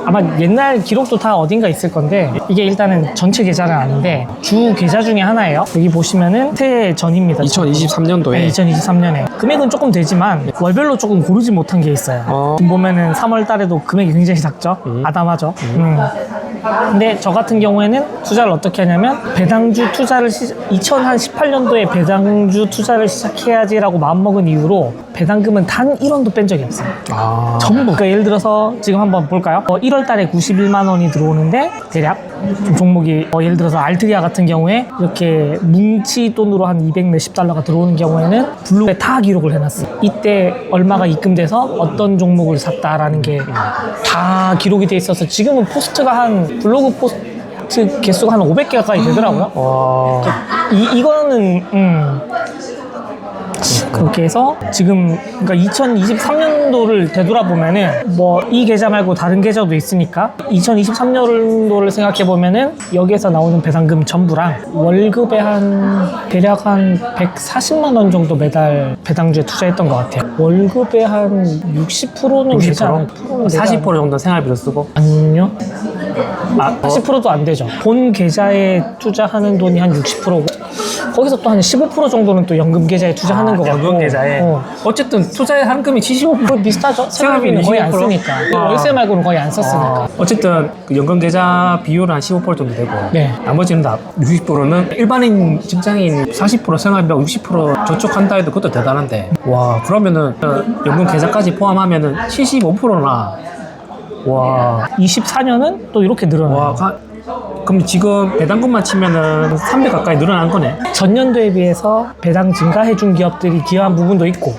아마 옛날 기록도 다 어딘가 있을 건데 이게 일단은 전체 계좌는 아닌데 주 계좌 중에 하나예요. 여기 보시면은 태 전입니다. 2023년도에 네, 2023년에 금액은 조금 되지만 월별로 조금 고르지 못한 게 있어요. 지금 보면은 3월 달에도 금액이 굉장히 작죠. 아담하죠. 근데 저 같은 경우에는 투자를 어떻게 하냐면 배당주 투자를 2018년도에 배당주 투자를 시작해야지라고 마음먹은 이후로 배당금은 단 1원도 뺀 적이 없어요. 전부. 그러니까 예를 들어서 지금 한번 볼까요? 1월 달에 91만 원이 들어오는데 대략 좀 종목이 예를 들어서 알트리아 같은 경우에 이렇게 뭉치 돈으로 한 200 몇십 달러가 들어오는 경우에는 블로그에 다 기록을 해놨어요. 이때 얼마가 입금돼서 어떤 종목을 샀다라는 게 다 기록이 돼 있어서 지금은 포스트가 한 블로그 포스트 개수가 한 500개 가까이 되더라고요. 이거는 그렇게 해서 지금 그러니까 2023년도를 되돌아보면은 뭐 이 계좌 말고 다른 계좌도 있으니까 2023년도를 생각해 보면은 여기에서 나오는 배당금 전부랑 월급에 한 대략 한 140만 원 정도 매달 배당주에 투자했던 것 같아요. 월급의 한 60%는 되지 않아요? 40% 정도 생활비로 쓰고. 아니요. 80%도 안 되죠. 본 계좌에 투자하는 돈이 한 60%고 거기서 또 한 15% 정도는 또 연금 계좌에 투자하는 거 같고. 연금 계좌에. 어쨌든 투자의 한금이 75%. 비슷하죠. 생활비는 거의 안 쓰니까. 월세 말고는 거의 안 썼으니까. 어쨌든 그 연금 계좌 비율은 한 15% 정도 되고 네. 나머지는 다 60%는 일반인 직장인 40% 생활비하고 60% 저축한다 해도 그것도 대단한데 와 그러면은 연금 계좌까지 포함하면은 75%나 와 24년은 또 이렇게 늘어나요. 그럼 지금 배당금만 치면은 300 가까이 늘어난 거네. 전년도에 비해서 배당 증가해준 기업들이 기여한 부분도 있고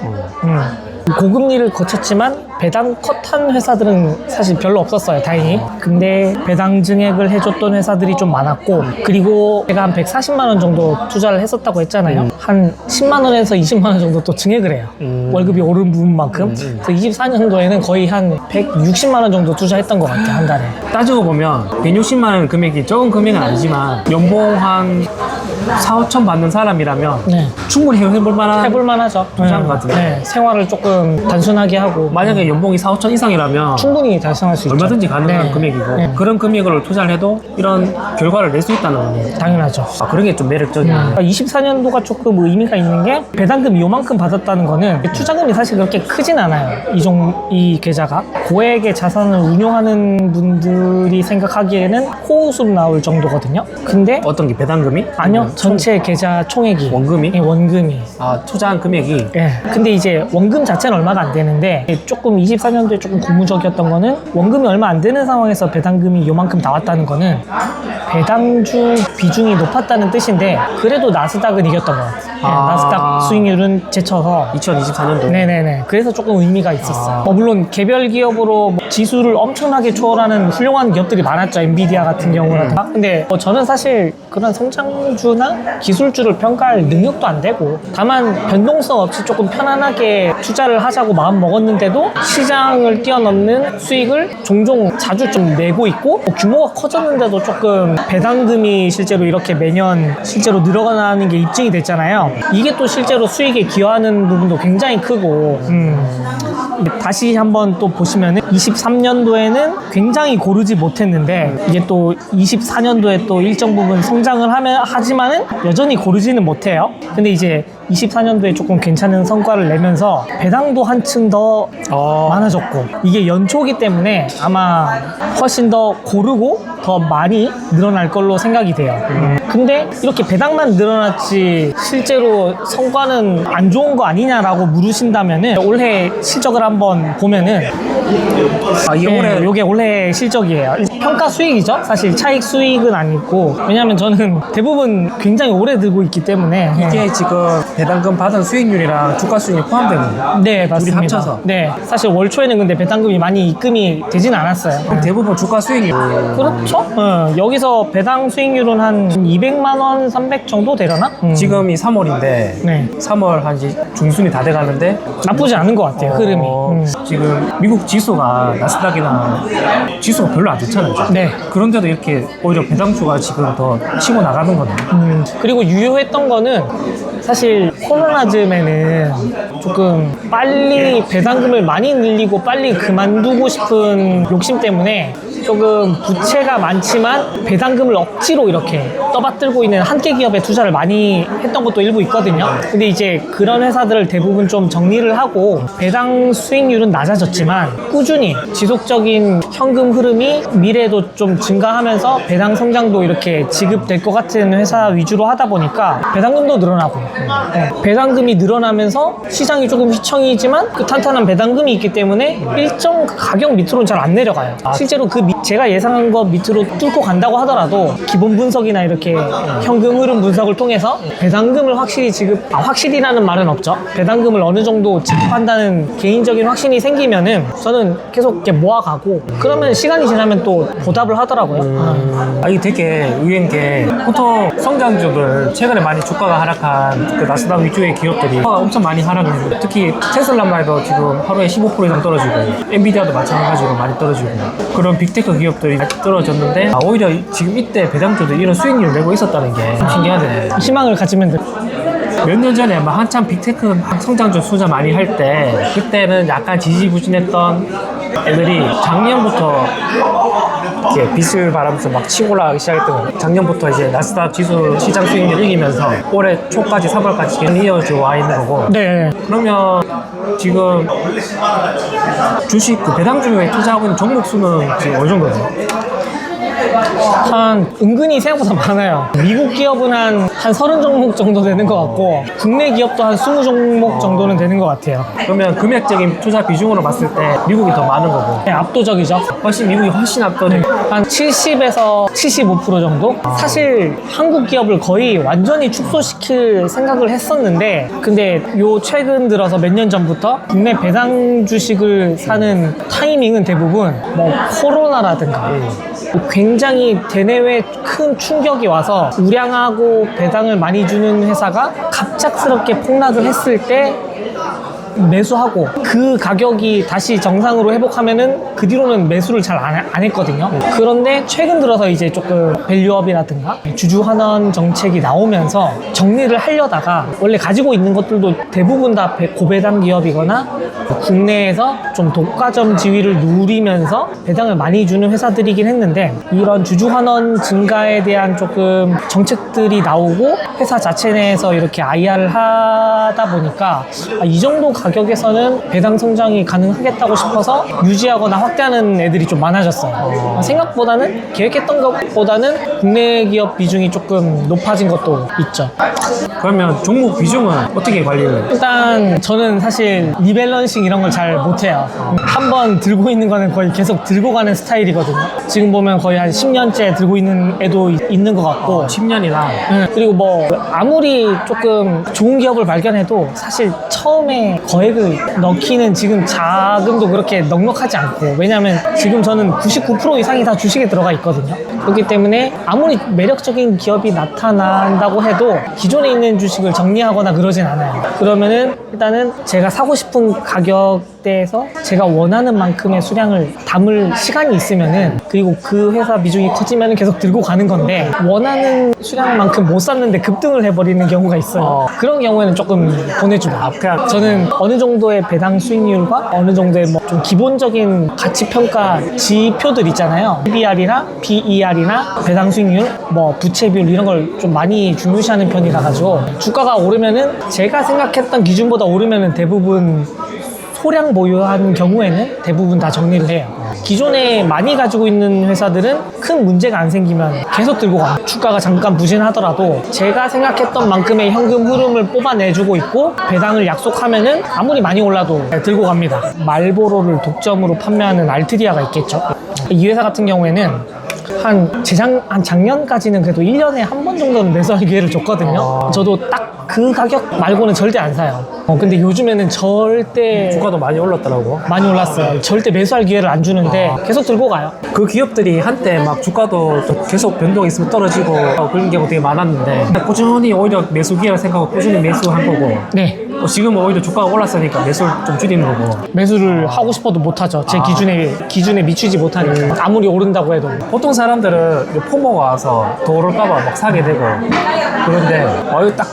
고금리를 거쳤지만 배당 컷한 회사들은 사실 별로 없었어요, 다행히. 근데 배당 증액을 해줬던 회사들이 좀 많았고 그리고 제가 한 140만 원 정도 투자를 했었다고 했잖아요. 한 10만 원에서 20만 원 정도 또 증액을 해요. 월급이 오른 부분만큼. 그래서 24년도에는 거의 한 160만 원 정도 투자했던 것 같아요, 한 달에. 따지고 보면 160만 원 금액이 적은 금액은 아니지만 연봉 한 4, 5천 받는 사람이라면 네. 충분히 해볼 만한 해볼만 하죠. 투자인 것 같은데. 네, 생활을 조금 단순하게 하고 만약에 연봉이 4, 5천 이상이라면 충분히 달성할 수 있죠. 얼마든지 가능한 네. 금액이고 네. 그런 금액을 투자를 해도 이런 결과를 낼 수 있다는 거예요. 당연하죠. 그런 게 좀 매력적이에요. 24년도가 조금 의미가 있는 게 배당금이 요만큼 받았다는 거는 투자금이 사실 그렇게 크진 않아요. 이 계좌가 고액의 자산을 운용하는 분들이 생각하기에는 호우수로 나올 정도거든요. 근데 어떤 게 배당금이? 아니요, 전체 계좌 총액이 원금이? 네, 원금이. 투자한 금액이 예. 근데 이제 원금 자체는 얼마가 안 되는데 조금 24년도에 조금 고무적이었던 거는 원금이 얼마 안 되는 상황에서 배당금이 요만큼 나왔다는 거는 배당주 비중이 높았다는 뜻인데 그래도 나스닥은 이겼던 것 같아요. 네, 나스닥 수익률은 제쳐서 2024년도 네네네. 그래서 조금 의미가 있었어요. 물론 개별 기업으로 지수를 엄청나게 초월하는 훌륭한 기업들이 많았죠. 엔비디아 같은 경우는. 근데 저는 사실 그런 성장주나 기술주를 평가할 능력도 안 되고 다만 변동성 없이 조금 편안하게 투자를 하자고 마음 먹었는데도 시장을 뛰어넘는 수익을 종종 자주 좀 내고 있고 규모가 커졌는데도 조금 배당금이 실제로 이렇게 매년 실제로 늘어나는 게 입증이 됐잖아요. 이게 또 실제로 수익에 기여하는 부분도 굉장히 크고 다시 한번 또 보시면은 23년도에는 굉장히 고르지 못했는데 이게 또 24년도에 또 일정 부분 성장을 하지만은 여전히 고르지는 못해요. 근데 이제 24년도에 조금 괜찮은 성과를 내면서 배당도 한층 더 많아졌고 이게 연초기 때문에 아마 훨씬 더 고르고 더 많이 늘어날 걸로 생각이 돼요. 근데 이렇게 배당만 늘어났지 실제로 성과는 안 좋은 거 아니냐라고 물으신다면은 올해 실적을 한번 보면은 이게 올해 실적이에요. 평가 수익이죠. 사실 차익 수익은 아니고 왜냐하면 저는 대부분 굉장히 오래 들고 있기 때문에 이게 지금 배당금 받은 수익률이랑 주가 수익이 포함되는 거예요? 네, 맞습니다. 둘이 합쳐서? 네, 사실 월 초에는 근데 배당금이 많이 입금이 되진 않았어요. 대부분 주가 수익률 그렇죠. 여기서 그래서 배당 수익률은 한 200만 원, 300 정도 되려나? 지금이 3월인데 네. 3월 한 이제 중순이 다 돼가는데 나쁘지 않은 것 같아요, 흐름이. 지금 미국 지수가 나스닥이나 지수가 별로 안 좋잖아요. 지금. 네. 그런데도 이렇게 오히려 배당주가 지금 더 치고 나가는 거네. 그리고 유효했던 거는 사실 코로나즘에는 조금 빨리 배당금을 많이 늘리고 빨리 그만두고 싶은 욕심 때문에 조금 부채가 많지만 배당금을 억지로 이렇게 떠받들고 있는 한계 기업에 투자를 많이 했던 것도 일부 있거든요. 근데 이제 그런 회사들을 대부분 좀 정리를 하고 배당 수익률은 낮아졌지만 꾸준히 지속적인 현금 흐름이 미래에도 좀 증가하면서 배당 성장도 이렇게 지급될 것 같은 회사 위주로 하다 보니까 배당금도 늘어나고 배당금이 늘어나면서 시장이 조금 휘청이지만 그 탄탄한 배당금이 있기 때문에 일정 가격 밑으로는 잘 안 내려가요. 실제로 제가 예상한 것 밑으로 뚫고 간다고 하더라도 기본 분석이나 이렇게 현금 흐름 분석을 통해서 배당금을 확실히 확실히라는 말은 없죠. 배당금을 어느 정도 지급한다는 개인적인 확신이 생기면은 저는 계속 이렇게 모아가고 그러면 시간이 지나면 또 보답을 하더라고요. 이게 되게 의외인 게 보통 성장주들 최근에 많이 주가가 하락한 그 나스닥 위주의 기업들이 주가가 엄청 많이 하락했는데 특히 테슬라만 해도 지금 하루에 15% 이상 떨어지고 엔비디아도 마찬가지로 많이 떨어지고 그런 빅테크 기업들이 많이 떨어졌는데 오히려 지금 이때 배당주들 이런 수익률을 내고 있었다는 게 참 신기하네. 희망을 가지면 돼. 몇 년 전에 막 한참 빅테크 성장주 투자 많이 할 때 그때는 약간 지지부진했던 애들이 작년부터 이렇게 빚을 바라면서 막 치고 올라가기 시작했던 거예요. 작년부터 이제 나스닥 지수 시장 수익률 이기면서 올해 초까지 3월까지 계속 이어져 와 있는 거고. 네. 그러면 지금 주식 그 배당주에 투자하고 있는 종목 수는 지금 어느 정도 돼요? 한 은근히 생각보다 많아요. 미국 기업은 한 30종목 정도 되는 것 같고 국내 기업도 한 20종목 정도는 되는 것 같아요. 그러면 금액적인 투자 비중으로 봤을 때 미국이 더 많은 거고 네, 압도적이죠. 미국이 훨씬 압도네. 한 70에서 75% 정도? 사실 한국 기업을 거의 완전히 축소시킬 생각을 했었는데 근데 요 최근 들어서 몇 년 전부터 국내 배당 주식을 사는 타이밍은 대부분 뭐 코로나라든가 굉장히 대내외 큰 충격이 와서 우량하고 배당을 많이 주는 회사가 갑작스럽게 폭락을 했을 때 매수하고 그 가격이 다시 정상으로 회복하면은 그 뒤로는 매수를 잘 안 했거든요. 그런데 최근 들어서 이제 조금 밸류업이라든가 주주환원 정책이 나오면서 정리를 하려다가 원래 가지고 있는 것들도 대부분 다 고배당 기업이거나 국내에서 좀 독과점 지위를 누리면서 배당을 많이 주는 회사들이긴 했는데 이런 주주환원 증가에 대한 조금 정책들이 나오고 회사 자체 내에서 이렇게 IR을 하다 보니까 이 정도 가격에서는 배당 성장이 가능하겠다고 싶어서 유지하거나 확대하는 애들이 좀 많아졌어요. 생각보다는 계획했던 것보다는 국내 기업 비중이 조금 높아진 것도 있죠. 그러면 종목 비중은 어떻게 관리를? 일단 저는 사실 리밸런싱 이런 걸 잘 못해요. 한번 들고 있는 거는 거의 계속 들고 가는 스타일이거든요. 지금 보면 거의 한 10년째 들고 있는 애도 있는 것 같고 10년이나 그리고 뭐 아무리 조금 좋은 기업을 발견해도 사실 처음에 거액을 넣기는 지금 자금도 그렇게 넉넉하지 않고 왜냐면 지금 저는 99% 이상이 다 주식에 들어가 있거든요. 그렇기 때문에 아무리 매력적인 기업이 나타난다고 해도 기존에 있는 주식을 정리하거나 그러진 않아요. 그러면은 일단은 제가 사고 싶은 가격대에서 제가 원하는 만큼의 수량을 담을 시간이 있으면은 그리고 그 회사 비중이 커지면은 계속 들고 가는 건데 원하는 수량만큼 못 샀는데 급등을 해버리는 경우가 있어요. 그런 경우에는 조금 보내주고 그냥 저는 어느 정도의 배당 수익률과 어느 정도의 뭐 좀 기본적인 가치 평가 지표들 있잖아요. PBR이나 PER이나 배당 수익률, 뭐 부채 비율 이런 걸 좀 많이 중요시하는 편이라 가지고 주가가 오르면은 제가 생각했던 기준보다 오르면은 대부분 소량 보유한 경우에는 대부분 다 정리를 해요. 기존에 많이 가지고 있는 회사들은 큰 문제가 안 생기면 계속 들고 가요. 주가가 잠깐 부진하더라도 제가 생각했던 만큼의 현금 흐름을 뽑아내주고 있고 배당을 약속하면은 아무리 많이 올라도 들고 갑니다. 말보로를 독점으로 판매하는 알트리아가 있겠죠. 이 회사 같은 경우에는 한 작년까지는 그래도 1년에 한 번 정도는 매수할 기회를 줬거든요. 저도 딱 그 가격 말고는 절대 안 사요. 근데 요즘에는 절대 주가도 많이 올랐더라고. 많이 올랐어요. 절대 매수할 기회를 안 주는데 계속 들고 가요. 그 기업들이 한때 막 주가도 계속 변동이 있으면 떨어지고 그런 경우 되게 많았는데 꾸준히 오히려 매수 기회를 생각하고 꾸준히 매수한 거고 네. 지금은 오히려 주가가 올랐으니까 매수를 좀 줄이는 거고. 매수를 하고 싶어도 못 하죠. 제 기준에 미치지 못하니까. 아무리 오른다고 해도. 보통 사람들은 이제 포모가 와서 더 오를까봐 막 사게 되고 그런데 이거 딱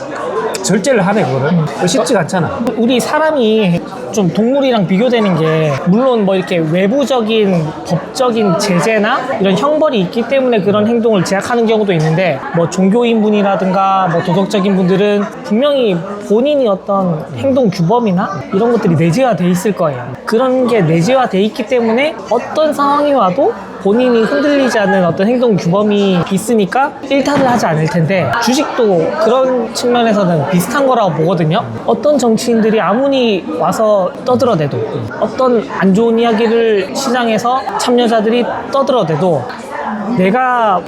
절제를 하네 그거를. 쉽지가 않잖아. 우리 사람이 좀 동물이랑 비교되는 게 물론 뭐 이렇게 외부적인 법적인 제재나 이런 형벌이 있기 때문에 그런 행동을 제약하는 경우도 있는데 뭐 종교인 분이라든가 뭐 도덕적인 분들은 분명히 본인이 어떤 행동 규범이나 이런 것들이 내재화돼 있을 거예요. 그런 게 내재화돼 있기 때문에 어떤 상황이 와도 본인이 흔들리지 않는 어떤 행동 규범이 있으니까 일탈을 하지 않을 텐데 주식도 그런 측면에서는 비슷한 거라고 보거든요. 어떤 정치인들이 아무리 와서 떠들어대도 어떤 안 좋은 이야기를 시장에서 참여자들이 떠들어대도 내가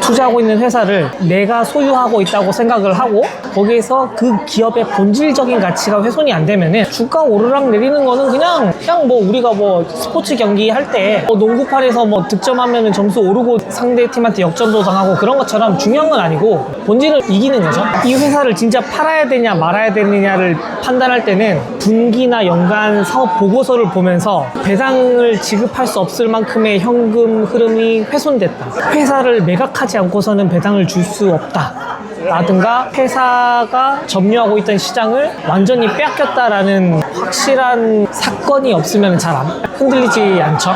투자하고 있는 회사를 내가 소유하고 있다고 생각을 하고 거기에서 그 기업의 본질적인 가치가 훼손이 안 되면은 주가 오르락 내리는 거는 그냥 뭐 우리가 뭐 스포츠 경기 할 때 농구판에서 뭐 득점하면은 점수 오르고 상대 팀한테 역전도 당하고 그런 것처럼 중요한 건 아니고 본질은 이기는 거죠. 이 회사를 진짜 팔아야 되냐 말아야 되느냐를 판단할 때는 분기나 연간 사업 보고서를 보면서 배당을 지급할 수 없을 만큼의 현금 흐름이 훼손됐다. 회사를 매각하지 않고서는 배당을 줄 수 없다. 라든가 회사가 점유하고 있던 시장을 완전히 빼앗겼다라는 확실한 사건이 없으면 잘 흔들리지 않죠.